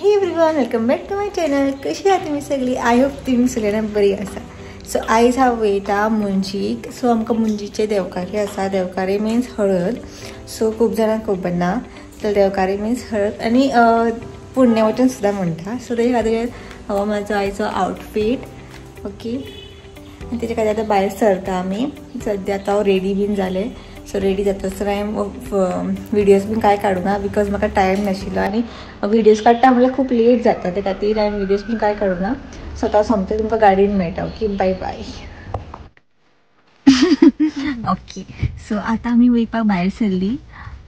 हे everyone, welcome back to my channel. कशी आहात तुम्ही सगळी? आय होप तुम्ही सगळ्यांना बरी आसा. सो आयज हांव वयता मुंजीक. सो आमकां मुंजीचे देवकार्य आसा. देवकार्य मिन्स हळद. सो खूब जाणांक खबर ना, तर देवकार्य मिन्स हळद आनी पुण्यवचन सुद्दां म्हणटा. सो तेजे खातीर हो म्हाजो आयचो आउटफीट. ओके, आनी तेजे खातीर आतां भायर सरता आमी. सद्या आतां हांव रेडी बीन जालें. सो रेडी जातासर हांवें विडियोज बीन कांय काडूना, बिकॉज म्हाका टायम नाशिल्लो आनी विडियोज काडटा म्हणल्यार खूब लेट जाता. ते खातीर हांवें विडियोज बीन कांय काडूना. सो आतां सोमतें तुमकां गाडयेन मेळटा. Okay, bye bye. Okay, so आतां आमी वयपाक भायर सरली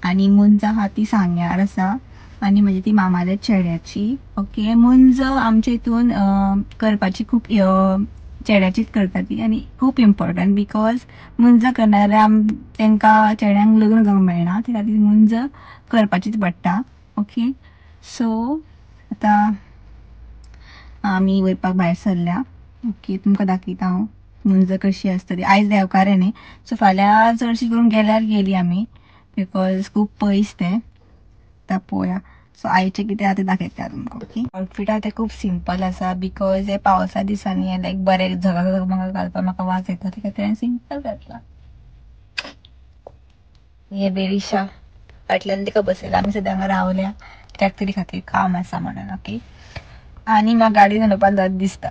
आनी मुंज आहा ती सांग्यार आसा आनी म्हणजे ती मामाल्या चेड्याची. ओके, मुंज आमच्या हितून करपाची खूब चेड्याचीच करता ती आनी खूब इम्पॉर्टंट, बिकॉज मुंज करना जाल्यार तांकां चेड्यांक लग्न जावंक मेळना. त्या खातीर मुंज करपाचीच पडटा. ओके, सो आतां आमी वयपाक भायर सरल्या. ओके, तुमकां दाखयता हांव मुंज कशी आसता ती. आयज देवकार्य न्ही, सो फाल्यां चडशी करून गेल्यार गेली आमी, बिकॉज खूब पयस तें. आतां पळोवया. सो आयचें कितें आहा तें दाखयता तुमकां. ओके, आउटफीट आहा तें खूब सिंपल आसा, बिकॉज हे पावसा दिसांनी हे लायक बरें झगझग म्हाका घालपाक म्हाका वाज येता, ते खातीर हांवें सिंपल घातला. हे बेरिशा फाटल्यान तिका बसयला. आमी सद्या हांगा रावल्या कित्याक तरी खातीर काम आसा म्हणून. ओके, आनी म्हाका गाडी चलोवपाक जाय दिसता,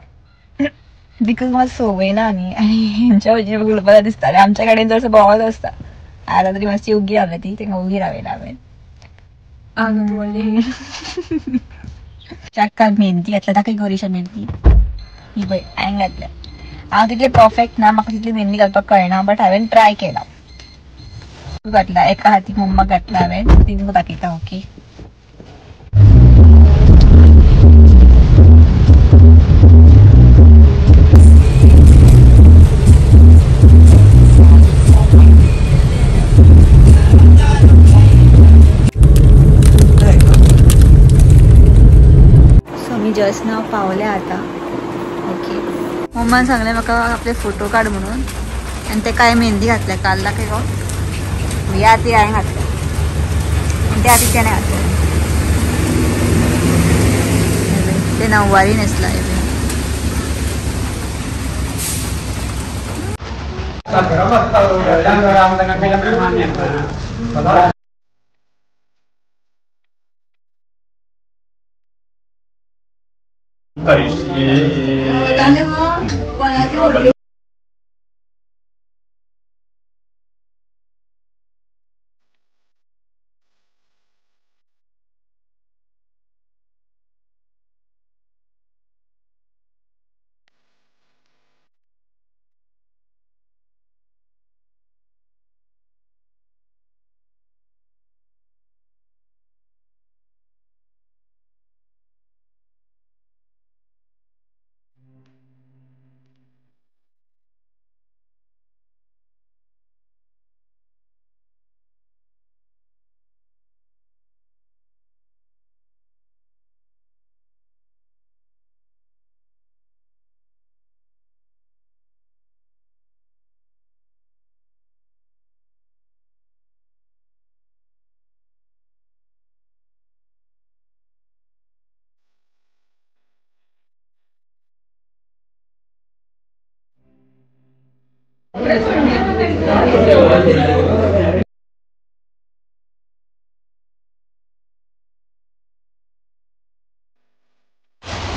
बिकॉज म्हाका संवय ना न्ही, आनी हेंच्या वयची उलोवपाक दिसता. आनी आमच्या गाडयेन चडसो भोंवत आसता. आतां तरी मातशी उगी रावल्या ती, तांकां उगी रावयला हांवें. चाक्कार मेहंदी घातल्या. दाखय गोरीशा मेहंदी. ही पळय हांवें घातल्या. हांव तितलें परफेक्ट ना, म्हाका तितली मेहंदी घालपाक कळना, बट हांवें ट्राय केला. घातला एका हातीक मम्माक घातला हांवें. ती तुमकां दाखयता. ओके, जस्ट नाव पावले आता. ओके, मम्मान सांगले म्हाका आपले फोटो काड म्हणून, आनी ते काय मेहंदी घातल्या. काल दाखय गो, ह्या हाती हांवें घातल्या आनी त्या हाती त्याने घातल्या. ते नववारी न्हेसला.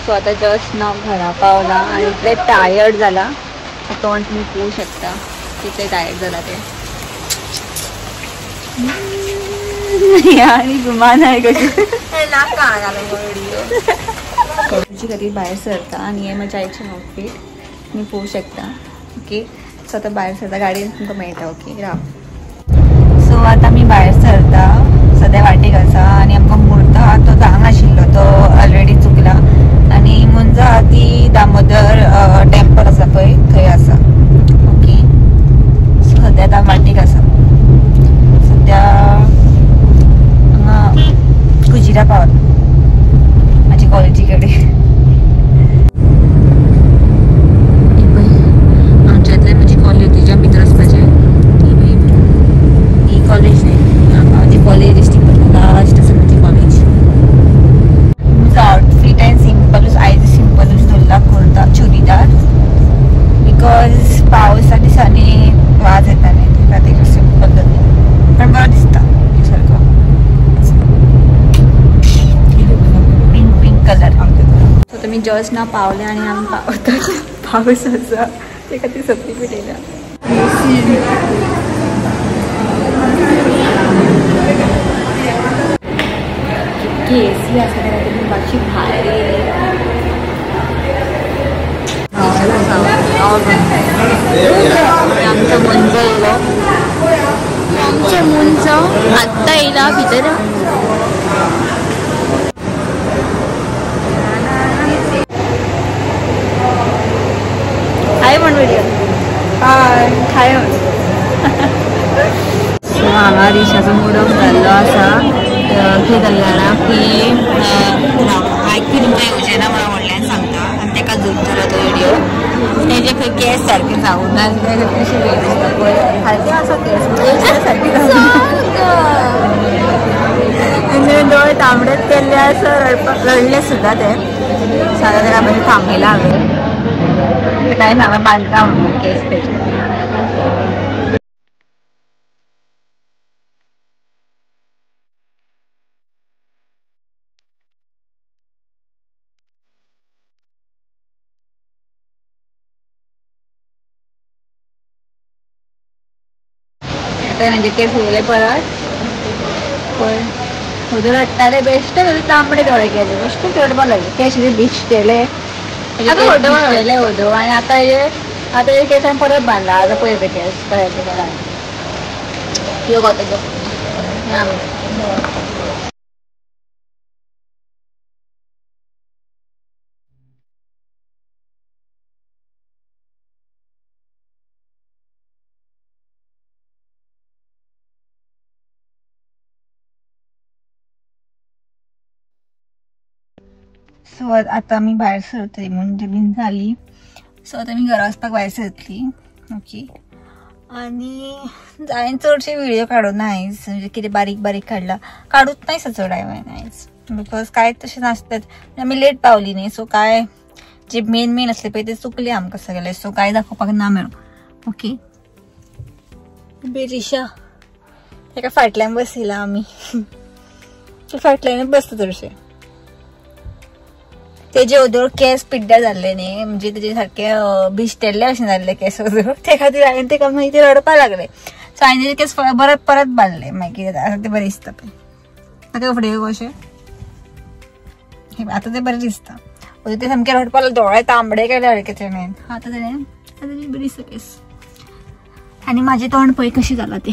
सो आता जस्ट नाव घरा पावला आणि इतले टायर्ड झाला. तोंड तुम्ही पोवू शकता कितले टायर्ड झाला ते. आणि गुमान आहे कशी तुमची खातीर भायर सरता आनी हे म्हज्या आईचें आउटफीट तुम्ही पोवू शकता. ओके, सो आता भायर सरता, गाडयेन तुमकां मेळटा. ओके, राव. सो आता मी भायर सरता. सद्या वाटेक आसा आनी आमकां मुहूर्त आहा तो जावंक आशिल्लो, तो ऑलरेडी चुकला. आनी मुंज आहा ती दामोदर टेंपल आसा पळय थंय आसा. ओके, सो सद्या आतां वाटेक आसा. सद्या हांगा कुजिरा पावला म्हाजी कॉलेजी कडेन. आमच्यातले म्हजी कॉलेज तिच्या भितर आसपाचें. ही कॉलेज न्ही, म्हाजी कॉलेज दिसती लास्ट आसा म्हजी कॉलेज. आम्ही जस्ट ना पावले आणि आम्ही पावतात पाऊस असा ते का ती सपली पिटेला केसी असं करायला बाकी भारी आमचं मुंज येलो आमचे मुंज आत्ता येला भितर हाय म्हण व्हिडिओ हाय हाय सो हांगा रिशाचो मुडप जाल्लो आसा कितें जाल्लें जाणा की आयकून तुमच्या योजना मला व्हडल्यान सांगता आनी ताका जोडटलो तो व्हिडिओ तेजे खंय केस सारके जावूं ना कशें वेळ दिसता पळय सारके आसा केस सारके म्हणजे दोळे तांबडेच केल्ले आसा रडले सुद्दां ते सगळ्या तेका मागीर थांबयला हांवें टायम हांवें बांदता म्हणून केस तेजे म्हणजे केस उरले परत पण उदर हाडटाले बेश्टे तांबडे दोळे केले बेश्टे चडपा लागले केस भिजलेले भिजलेले उदो आनी आतां हे केसान परत बांदला आतां पळय केस कळ्ळे यो गो तेजो सो आता मी भायर सरतली म्हणजे बीन जाली सो आता मी घरा वचपाक भायर सरतली ओके आणि हांवें चडशे व्हिडिओ काडूं ना आयज म्हणजे कितें बारीक बारीक काडला काडूच नाही चड हांवें आयज बिकॉज कांय तशें नासतात आमी लेट पावली न्ही सो काय जे मेन असले पळय ते चुकले आमकां सगळे सो कांय दाखोवपाक ना मेळ्ळो ओके बेरिशा ताका फाटल्यान बसयला आमी फाटल्यानच बसता चडशे तेजे ओदोर केस पिड्ड्यार जाल्ले न्ही म्हणजे तेजे सारखे भिजतेल्ले अशें जाल्ले केस ओदोर ते खातीर हांवें तेका मागीर ते रडपाक लागले सो हांवें तेजे केस परत बांदले मागीर आतां ते बरें दिसता पळय आतां फुडें कशें आतां ते बरें दिसता ते सामके रडपाक लागले दोळे तांबडे केले सारके तेणेन आतां तेणें बरें दिसता केस आनी म्हाजें तोंड पळय कशें जालां तें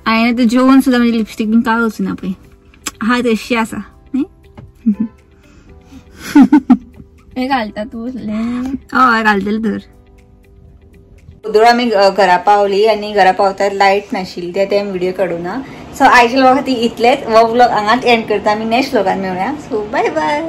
हांवें आतां जेवण सुद्दां म्हणजे लिपस्टीक बीन कांय वचूना पळय हा तशी आसा हे घालता तू हय घालतले तर उदोळ आमी घरा पावली आनी घरा पावता लायट नाशिल्ली ते टायम व्हिडिओ काडूं ना सो आयच्या व्लॉगाक इतलेच हो व्लॉग हांगाच एंड करता आमी नेक्स्ट व्लॉगान मेळुया सो बाय बाय